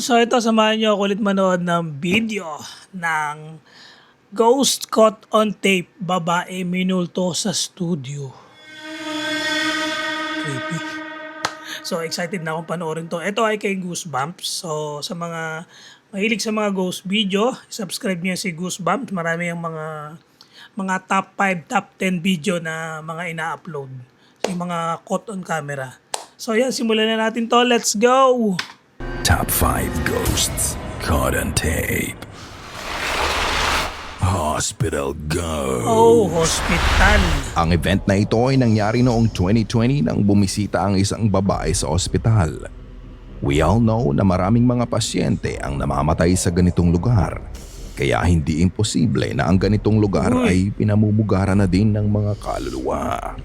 So ito, samahan niyo ako ulit manood ng video ng Ghost Caught on Tape, babae minulto sa studio. Creepy. So excited na akong panoorin to. Ito ay kay Goosebumps. So sa mga mahilig sa mga ghost video, subscribe niyo si Goosebumps. Marami yung mga top 5, top 10 video na mga ina-upload. Yung mga caught on camera. So yan, simulan na natin to. Let's go! Top 5 Ghosts Caught on Tape. Hospital Ghost. Oh, hospital. Ang event na ito ay nangyari noong 2020 nang bumisita ang isang babae sa ospital. We all know na maraming mga pasyente ang namamatay sa ganitong lugar. Kaya hindi imposible na ang ganitong lugar ay pinamumugaran na din ng mga kaluluwa.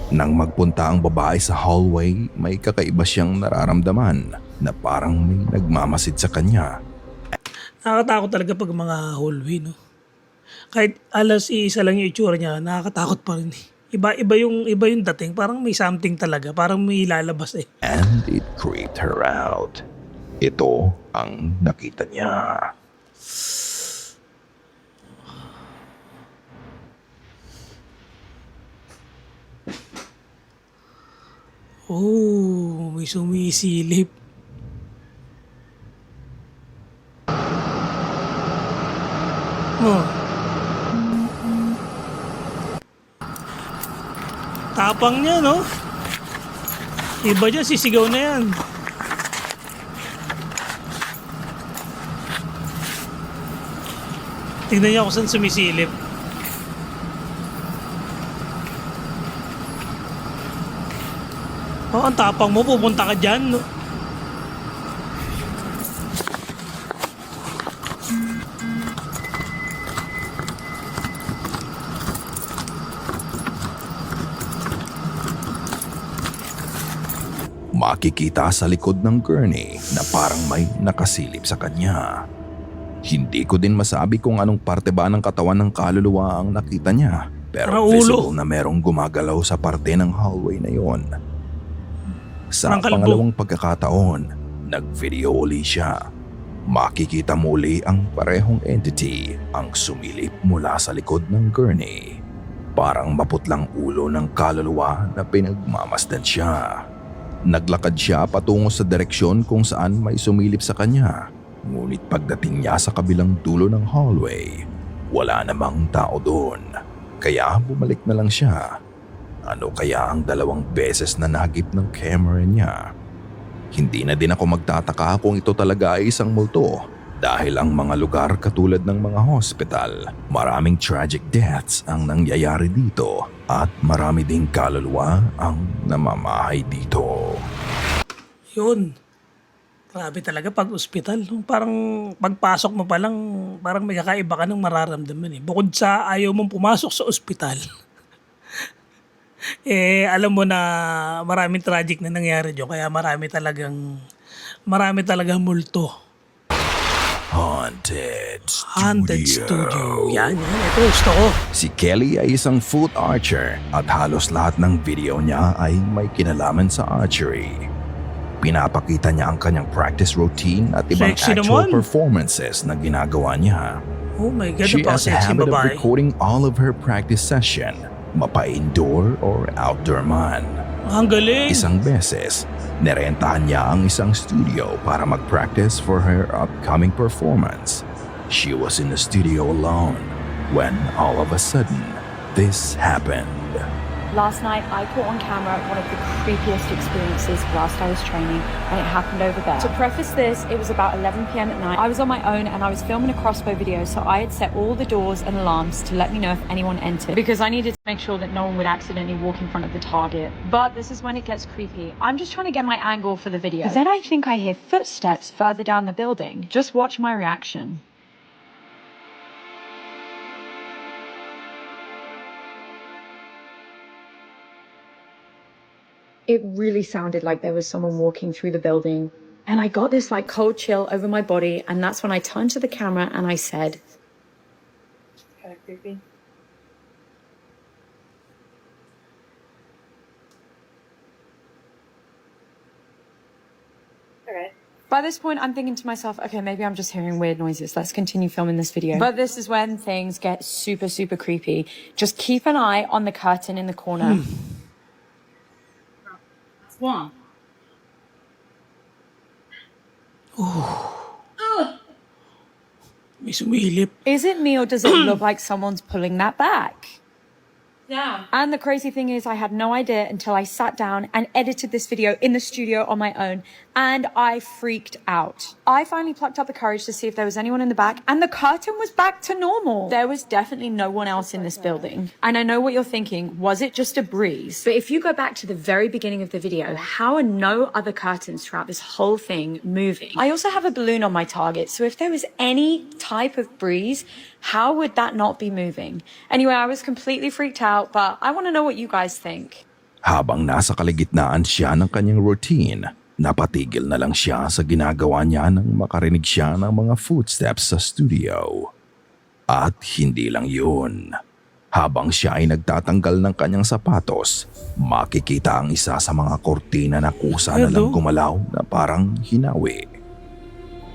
Nang magpunta ang babae sa hallway, may kakaiba siyang nararamdaman na parang may nagmamasid sa kanya. Nakakatakot talaga pag mga hallway, no? Kahit alas isa lang yung itsura niya, nakakatakot pa rin. Iba yung dating, parang may something talaga, parang may lalabas eh. And it creeped her out. Ito ang nakita niya. Oh, may sumisilip. Oh. Tapang niya, no? Iba dyan, sisigaw na yan. Tignan niya kung saan sumisilip. Oh, ang tapang mo, pupunta ka dyan, no? Makikita sa likod ng gurney na parang may nakasilip sa kanya. Hindi ko din masabi kung anong parte ba ng katawan ng kaluluwa ang nakita niya. Pero visible na merong gumagalaw sa parte ng hallway na yon. Sa pangalawang pagkakataon, nag-video uli siya. Makikita muli ang parehong entity ang sumilip mula sa likod ng gurney. Parang maputlang ulo ng kaluluwa na pinagmamasdan siya. Naglakad siya patungo sa direksyon kung saan may sumilip sa kanya. Ngunit pagdating niya sa kabilang dulo ng hallway, wala namang tao doon. Kaya bumalik na lang siya. Ano kaya ang 2 beses na nahagip ng camera niya? Hindi na din ako magtataka kung ito talaga ay isang multo. Dahil ang mga lugar katulad ng mga hospital, maraming tragic deaths ang nangyayari dito at marami ding kaluluwa ang namamahay dito. Yun. Grabe talaga pag ospital. Parang pagpasok mo pa lang, parang may kakaiba ka ng mararamdaman eh. Bukod sa ayaw mong pumasok sa ospital. Alam mo na maraming tragic na nangyari dyan. Kaya marami talagang multo. Haunted Studio. Yan. Ito gusto ko. Si Kelly ay isang foot archer at halos lahat ng video niya ay may kinalaman sa archery. Pinapakita niya ang kanyang practice routine at ibang actual performances na ginagawa niya. Oh my God, She has a habit of recording all of her practice session, mapa-indoor or outdoor man. Ang galing! Isang beses, nerentahan niya ang isang studio para mag-practice for her upcoming performance. She was in the studio alone when all of a sudden, this happened. Last night, I caught on camera one of the creepiest experiences whilst I was training, and it happened over there. To preface this, it was about 11 p.m. at night. I was on my own and I was filming a crossbow video, so I had set all the doors and alarms to let me know if anyone entered, because I needed to make sure that no one would accidentally walk in front of the target. But this is when it gets creepy. I'm just trying to get my angle for the video. But then I think I hear footsteps further down the building. Just watch my reaction. It really sounded like there was someone walking through the building. And I got this like cold chill over my body. And that's when I turned to the camera and I said, kind of creepy. Okay. By this point, I'm thinking to myself, okay, maybe I'm just hearing weird noises. Let's continue filming this video. But this is when things get super, super creepy. Just keep an eye on the curtain in the corner. One. May sumilip. Is it me or does it look like someone's pulling that back? Yeah. And the crazy thing is I had no idea until I sat down and edited this video in the studio on my own, and I freaked out. I finally plucked up the courage to see if there was anyone in the back, and the curtain was back to normal. There was definitely no one else in this building. And I know what you're thinking, was it just a breeze? But if you go back to the very beginning of the video, how are no other curtains throughout this whole thing moving? I also have a balloon on my target, so if there was any type of breeze, how would that not be moving? Anyway, I was completely freaked out, but I want to know what you guys think. Habang nasa kaligitnaan siya ng kanyang routine, napatigil na lang siya sa ginagawa niya nang makarinig siya ng mga footsteps sa studio. At hindi lang yun. Habang siya ay nagtatanggal ng kanyang sapatos, makikita ang isa sa mga kortina na kusa na lang gumalaw na parang hinawi.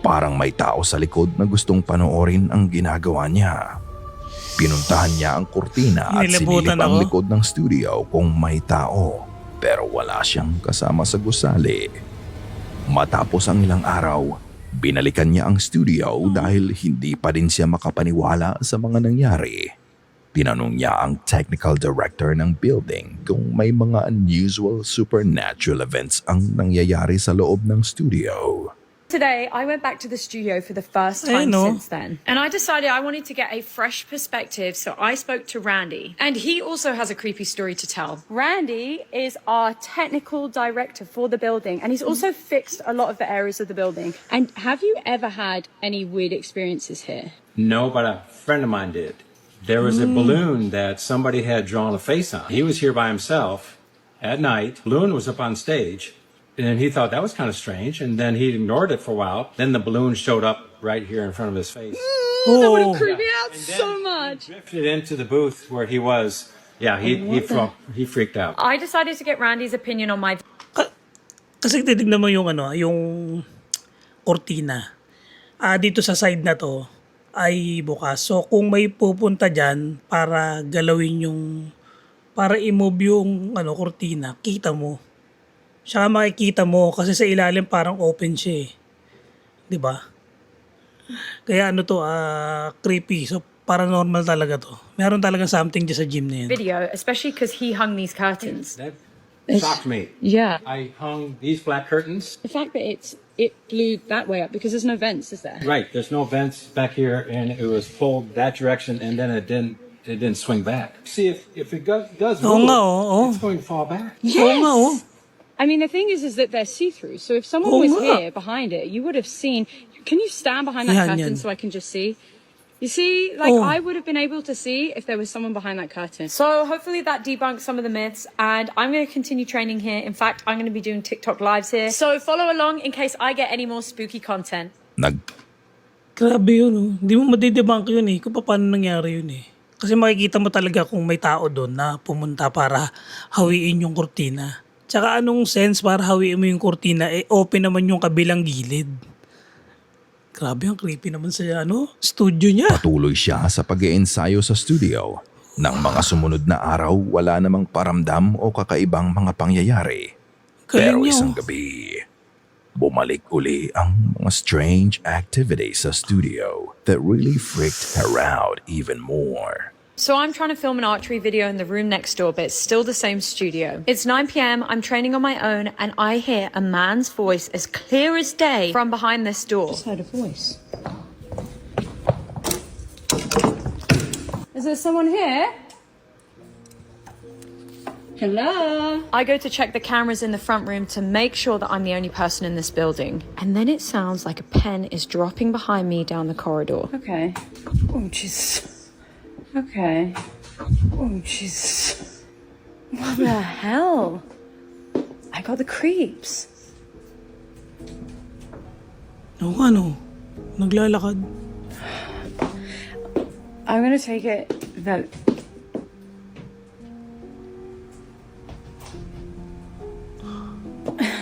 Parang may tao sa likod na gustong panoorin ang ginagawa niya. Pinuntahan niya ang kortina at Nilibutan sinilip ang ako. likod ng studio kung may tao, pero wala siyang kasama sa gusali. Matapos ang ilang araw, binalikan niya ang studio dahil hindi pa din siya makapaniwala sa mga nangyari. Tinanong niya ang technical director ng building kung may mga unusual supernatural events ang nangyayari sa loob ng studio. Today, I went back to the studio for the first time since then. And I decided I wanted to get a fresh perspective, so I spoke to Randy. And he also has a creepy story to tell. Randy is our technical director for the building, and he's also fixed a lot of the areas of the building. And have you ever had any weird experiences here? No, but a friend of mine did. There was a balloon that somebody had drawn a face on. He was here by himself at night. Balloon was up on stage. And he thought that was kind of strange, and then he ignored it for a while. Then the balloon showed up right here in front of his face. That would have creeped me out so much. Drifted into the booth where he was. Yeah, he freaked out. I decided to get Randy's opinion on my Kasi titignan mo yung yung kortina. Dito sa side na to ay bukas. So kung may pupunta diyan para galawin para i-move yung kortina, kita mo. Siya makikita mo kasi sa ilalim parang open siya eh. 'Di ba? Kaya creepy. So paranormal talaga to. Meron talaga something dyan sa gym na yan. video, especially because he hung these curtains. That shocked me. Yeah. I hung these black curtains. The fact that it blew that way up because there's no vents, is there? Right, there's no vents back here, and it was pulled that direction, and then it didn't swing back. See, if it does Oo move, nga, oo. it's going to fall back. Oo nga oh. I mean, the thing is that they're see-through. So if someone Oh, was wow. here behind it, you would have seen. Can you stand behind that Yan, curtain yan. so I can just see? You see, like Oh. I would have been able to see if there was someone behind that curtain. So hopefully that debunks some of the myths, and I'm going to continue training here. In fact, I'm going to be doing TikTok lives here. So follow along in case I get any more spooky content. Grabe yun oh. Hindi mo madidebunk yun eh. Kung paano nangyari yun eh. Kasi makikita mo talaga kung may tao doon na pumunta para hawiin yung kortina. Tsaka anong sense para hawiin mo yung kortina, open naman yung kabilang gilid. Grabe, ang creepy naman sa studio niya. Patuloy siya sa pag-iensayo sa studio. Nang mga sumunod na araw, wala namang paramdam o kakaibang mga pangyayari. Pero Galing niya, isang oh. gabi, bumalik uli ang mga strange activities sa studio that really freaked her out even more. So I'm trying to film an archery video in the room next door, but it's still the same studio. It's 9 p.m, I'm training on my own, and I hear a man's voice as clear as day from behind this door. Heard a voice. Is there someone here? Hello? I go to check the cameras in the front room to make sure that I'm the only person in this building. And then it sounds like a pen is dropping behind me down the corridor. Okay. Oh, jeez. Okay. Oh, jeez. What the hell? I got the creeps. Naglalakad. I'm gonna take it that.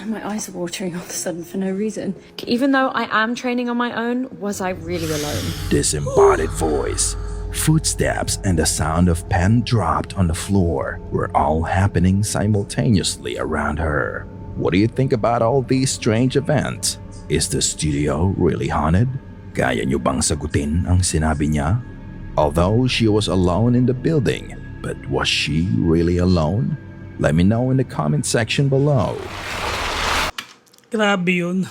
My eyes are watering all of a sudden for no reason. Even though I am training on my own, was I really alone? Disembodied voice, footsteps, and the sound of pen dropped on the floor were all happening simultaneously around her. What do you think about all these strange events? Is the studio really haunted? Kaya niyo bang sagutin ang sinabi niya? Although she was alone in the building, but was she really alone? Let me know in the comment section below. Grabe yun.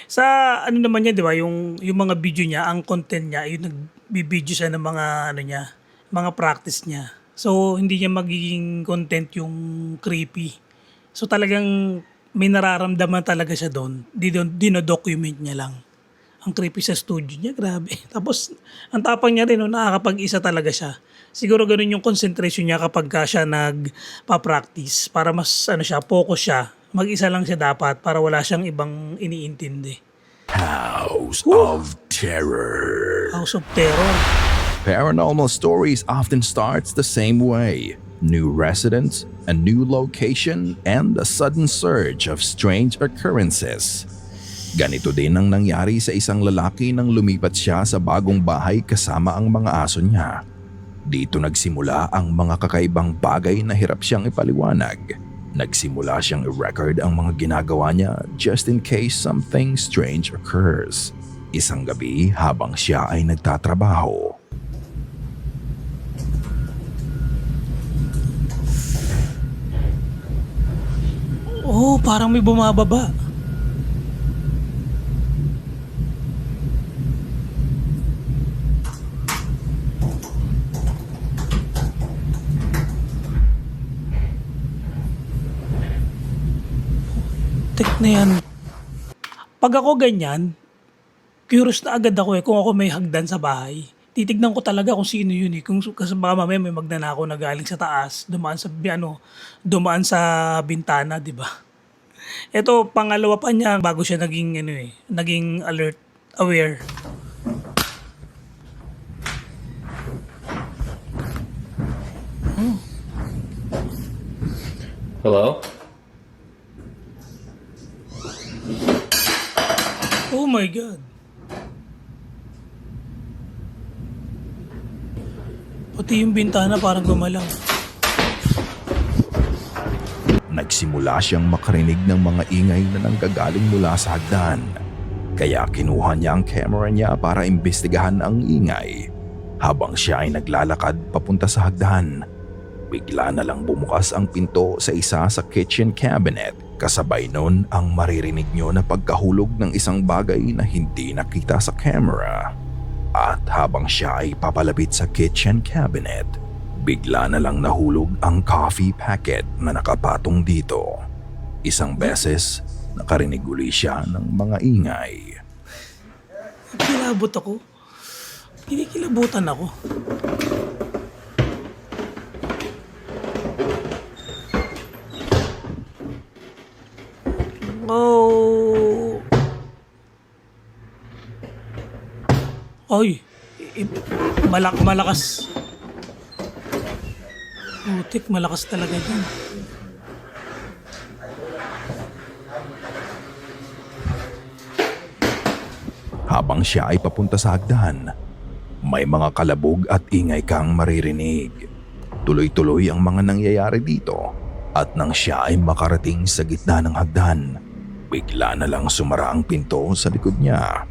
Sa ano naman niya, di ba, yung mga video niya, ang content niya, yung nagbibideo siya ng mga ano niya, mga practice niya. So, hindi niya magiging content yung creepy. So, talagang may nararamdaman talaga siya doon. Dino-document niya lang. Ang creepy sa studio niya, grabe. Tapos, ang tapang niya rin, no, nakakapag-isa talaga siya. Siguro ganun yung concentration niya kapag ka siya nagpa-practice. Para mas, focus siya. Mag-isa lang siya dapat para wala siyang ibang iniintindi. House of Terror. House of Terror. Paranormal stories often starts the same way. New residents, a new location, and a sudden surge of strange occurrences. Ganito din ang nangyari sa isang lalaki nang lumipat siya sa bagong bahay kasama ang mga aso niya. Dito nagsimula ang mga kakaibang bagay na hirap siyang ipaliwanag. Nagsimula siyang i-record ang mga ginagawa niya just in case something strange occurs. Isang gabi habang siya ay nagtatrabaho. Oh, parang may bumababa. Tek na yan. Pag ako ganyan, curious na agad ako kung ako may hagdan sa bahay. Titignan ko talaga kung sino yun kasi baka mamaya may magnanakaw na galing sa taas, dumaan sa bintana, di ba? Ito, pangalawa pa niya bago siya naging aware. Hello? Oh my God. Pati yung bintana parang gumalaw. Nagsimula siyang makarinig ng mga ingay na nanggagaling mula sa hagdan. Kaya kinuha niya ang camera niya para imbestigahan ang ingay. Habang siya ay naglalakad papunta sa hagdan, bigla na lang bumukas ang pinto sa isa sa kitchen cabinet. Kasabay nun ang maririnig niyo na pagkahulog ng isang bagay na hindi nakita sa camera. At habang siya ay papalapit sa kitchen cabinet, bigla na lang nahulog ang coffee packet na nakapatong dito. Isang beses, nakarinig uli siya ng mga ingay. Kilabot ako. Kinikilabutan ako. Oh. Oy. Malakas. Putik, malakas talaga yan. Habang siya ay papunta sa hagdan, may mga kalabog at ingay kang maririnig. Tuloy-tuloy ang mga nangyayari dito at nang siya ay makarating sa gitna ng hagdan, bigla na lang sumara ang pinto sa likod niya.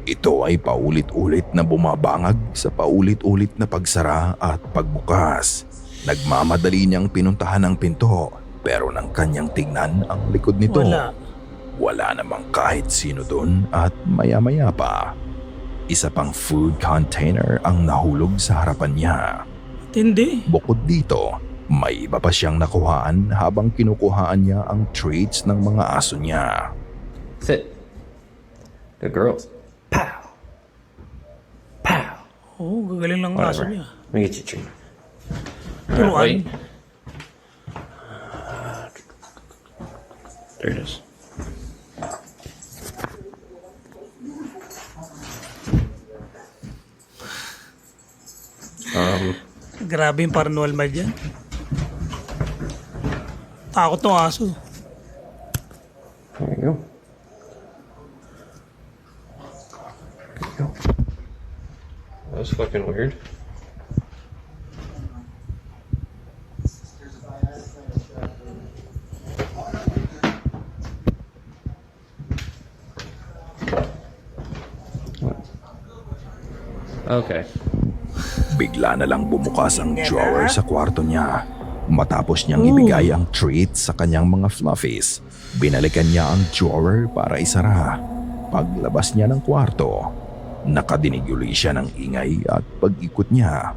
Ito ay paulit-ulit na bumabangag sa paulit-ulit na pagsara at pagbukas. Nagmamadali niyang pinuntahan ang pinto pero nang kanyang tingnan ang likod nito, wala namang kahit sino doon at maya-maya pa, isa pang food container ang nahulog sa harapan niya. Tindi. Bukod dito, may iba pa siyang nakuhaan habang kinukuhaan niya ang treats ng mga aso niya. Sit. Good girls. Pow. Pow. Oh, gagaling lang ang aso niya. Let me get you a treat. Turuan. Wait. There it is. Grabe yung paranormal dyan. Takot ng aso. you go. There you go. That was fucking weird. What? Okay. Bigla na lang bumukas ang drawer sa kwarto niya. Matapos niyang ibigay ang treat sa kanyang mga fluffies, binalikan niya ang drawer para isara. Paglabas niya ng kwarto, nakadinig uli siya ng ingay at pag-ikot niya.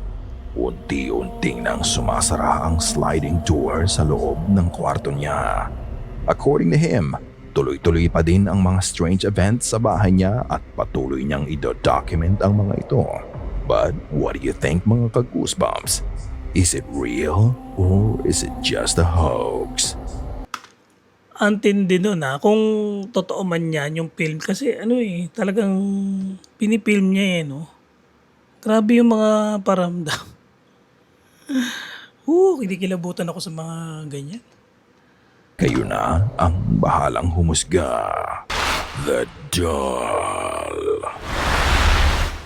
Unti-unting nang sumasara ang sliding door sa loob ng kwarto niya. According to him, tuloy-tuloy pa din ang mga strange events sa bahay niya at patuloy niyang i-document ang mga ito. But what do you think mga ka-goosebumps? Is it real or is it just a hoax? Antindi nun kung totoo man yan yung film. Kasi talagang pinipilm niya no? Grabe yung mga paramdam. Kinikilabutan ako sa mga ganyan. Kayo na ang bahalang humusga. The Doll.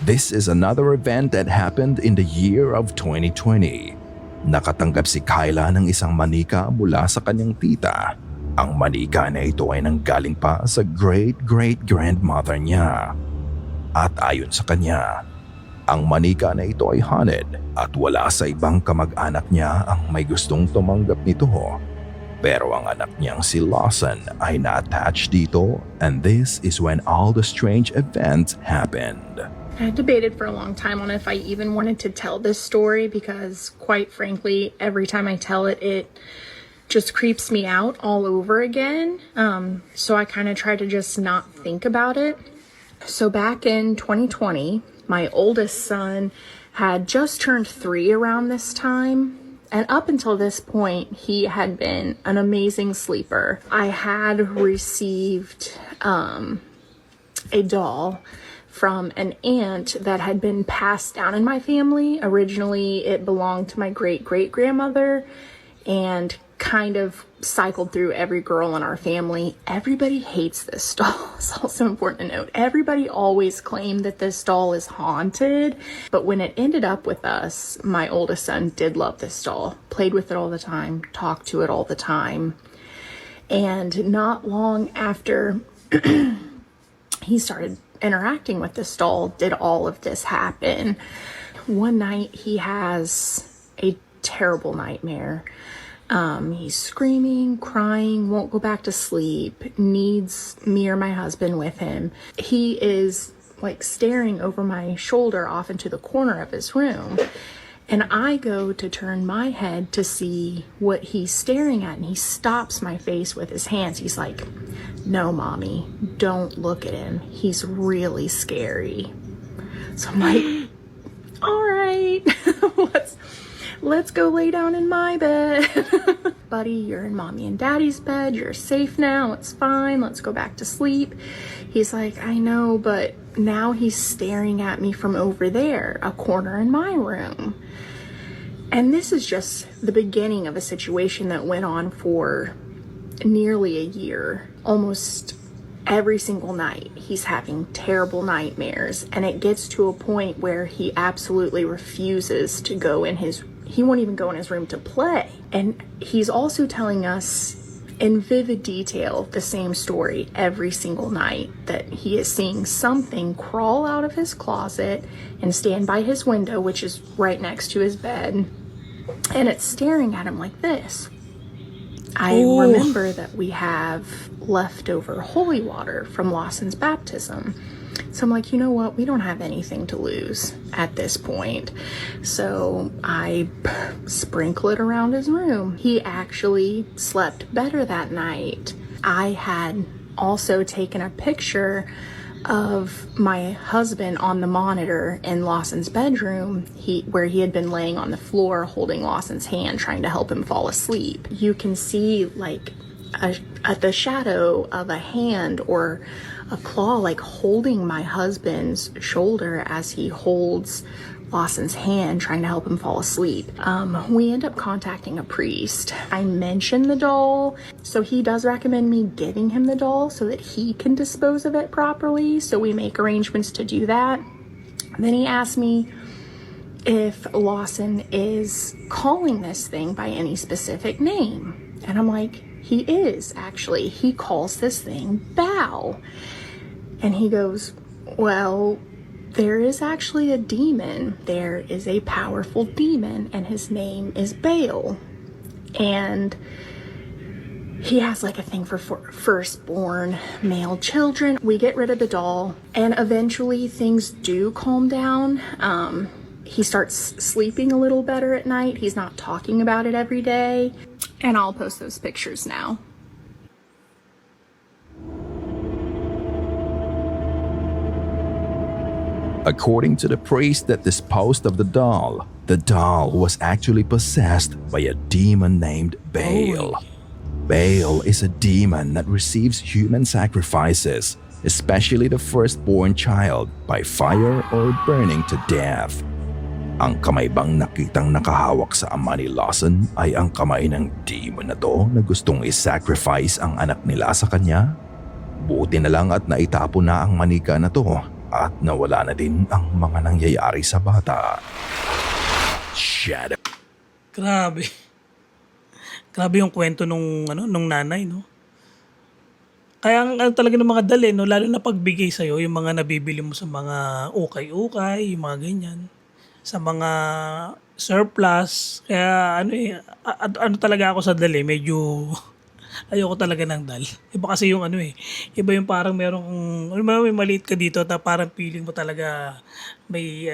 This is another event that happened in the year of 2020. Nakatanggap si Kyla ng isang manika mula sa kanyang tita. Ang manika na ito ay nanggaling pa sa great-great-grandmother niya. At ayon sa kanya, ang manika na ito ay haunted at wala sa ibang kamag-anak niya ang may gustong tumanggap nito. Pero ang anak niyang si Lawson ay na-attach dito, and this is when all the strange events happened. I debated for a long time on if I even wanted to tell this story because, quite frankly, every time I tell it, it just creeps me out all over again. So I kind of try to just not think about it. So back in 2020, my oldest son had just turned 3 around this time. And up until this point, he had been an amazing sleeper. I had received a doll from an aunt that had been passed down in my family. Originally, it belonged to my great-great-grandmother and kind of cycled through every girl in our family. Everybody hates this doll. It's also important to note. Everybody always claimed that this doll is haunted, but when it ended up with us, my oldest son did love this doll. Played with it all the time, talked to it all the time. And not long after he started interacting with this doll did all of this happen. One night he has a terrible nightmare. He's screaming, crying, won't go back to sleep, needs me or my husband with him. He is like staring over my shoulder off into the corner of his room. And I go to turn my head to see what he's staring at, and he stops my face with his hands. He's like, "No, mommy, don't look at him. He's really scary." So I'm like, "All right, let's go lay down in my bed." "Buddy, you're in mommy and daddy's bed. You're safe now. It's fine. Let's go back to sleep." He's like, "I know, but now he's staring at me from over there, a corner in my room." And this is just the beginning of a situation that went on for nearly a year. Almost every single night, he's having terrible nightmares. And it gets to a point where he absolutely refuses to go in he won't even go in his room to play. And he's also telling us in vivid detail the same story every single night, that he is seeing something crawl out of his closet and stand by his window, which is right next to his bed, and it's staring at him like this. I remember that we have leftover holy water from Lawson's baptism. So I'm like, you know what? We don't have anything to lose at this point. So I sprinkle it around his room. He actually slept better that night. I had also taken a picture of my husband on the monitor in Lawson's bedroom, where he had been laying on the floor holding Lawson's hand, trying to help him fall asleep. You can see like the shadow of a hand or a claw like holding my husband's shoulder as he holds Lawson's hand trying to help him fall asleep. We end up contacting a priest. I mentioned the doll, so he does recommend me giving him the doll so that he can dispose of it properly. So we make arrangements to do that. Then he asked me if Lawson is calling this thing by any specific name. And I'm like, he is actually. He calls this thing Bao. And he goes, well, there is actually a demon. There is a powerful demon, and his name is Baal. And he has like a thing for firstborn male children. We get rid of the doll, and eventually things do calm down. He starts sleeping a little better at night. He's not talking about it every day. And I'll post those pictures now. According to the priest that disposed of the doll was actually possessed by a demon named Baal. Baal is a demon that receives human sacrifices, especially the firstborn child, by fire or burning to death. Ang kamay bang nakitang nakahawak sa ama ni Lawson ay ang kamay ng demon na to na gustong isacrifice ang anak nila sa kanya? Buti na lang at naitapon na ang manika na to at nawala na din ang mga nangyayari sa bata. Shadow. Grabe. Grabe yung kwento nung nanay, no? Kaya ang talaga ng mga dali, no, lalo na pagbigay sa yung mga nabibili mo sa mga ukay-ukay, yung mga ganyan, sa mga surplus. Kaya talaga ako sa dali, medyo ayoko talaga ng dal. Iba kasi yung iba yung parang may maliit ka dito at parang feeling mo talaga may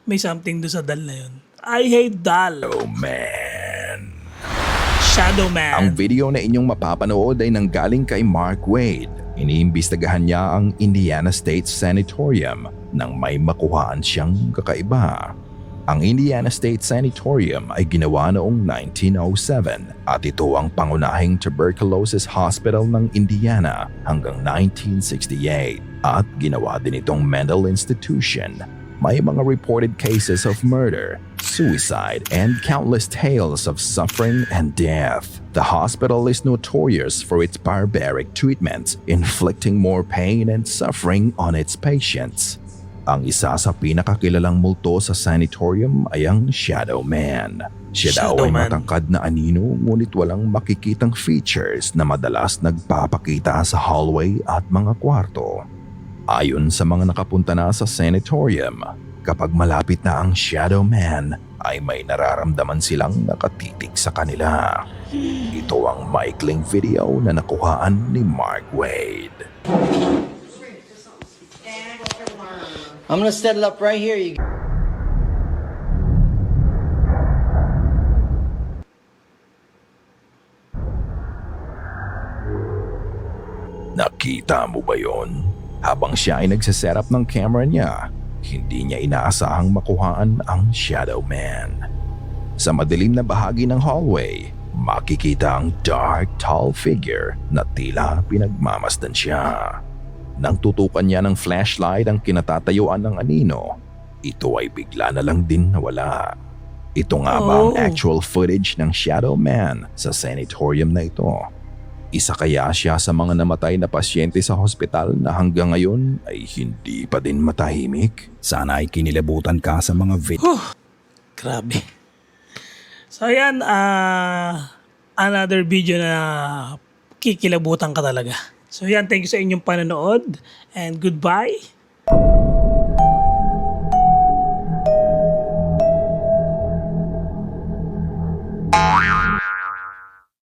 may something do sa dal na yun. I hate dal. Oh man. Shadow Man. Ang video na inyong mapapanood ay nanggaling kay Mark Wade. Iniimbestigahan niya ang Indiana State Sanatorium nang may makuhaan siyang kakaiba. Ang Indiana State Sanatorium ay ginawa noong 1907 at ito ang pangunahing tuberculosis hospital ng Indiana hanggang 1968 at ginawa din itong mental institution. May mga reported cases of murder, suicide, and countless tales of suffering and death. The hospital is notorious for its barbaric treatments, inflicting more pain and suffering on its patients. Ang isa sa pinakakilalang multo sa sanatorium ay ang Shadow Man. Siya daw ay matangkad na anino ngunit walang makikitang features na madalas nagpapakita sa hallway at mga kwarto. Ayon sa mga nakapunta na sa sanatorium, kapag malapit na ang Shadow Man ay may nararamdaman silang nakatitig sa kanila. Ito ang maikling video na nakuhaan ni Mark Wade. I'm gonna set it up right here. Nakita mo ba yon? Habang siya ay nagsiset-up ng camera niya, hindi niya inaasahang makuhaan ang Shadow Man. Sa madilim na bahagi ng hallway, makikita ang dark, tall figure na tila pinagmamasdan siya. Nang tutukan niya ng flashlight ang kinatatayuan ng anino, ito ay bigla na lang din nawala. Ito nga ba ang actual footage ng Shadow Man sa sanatorium na ito? Isa kaya siya sa mga namatay na pasyente sa hospital na hanggang ngayon ay hindi pa din matahimik? Sana ay kinilabutan ka sa mga video. Grabe. So ayan, another video na kikilabutan ka talaga. So yan, thank you sa inyong panonood and goodbye.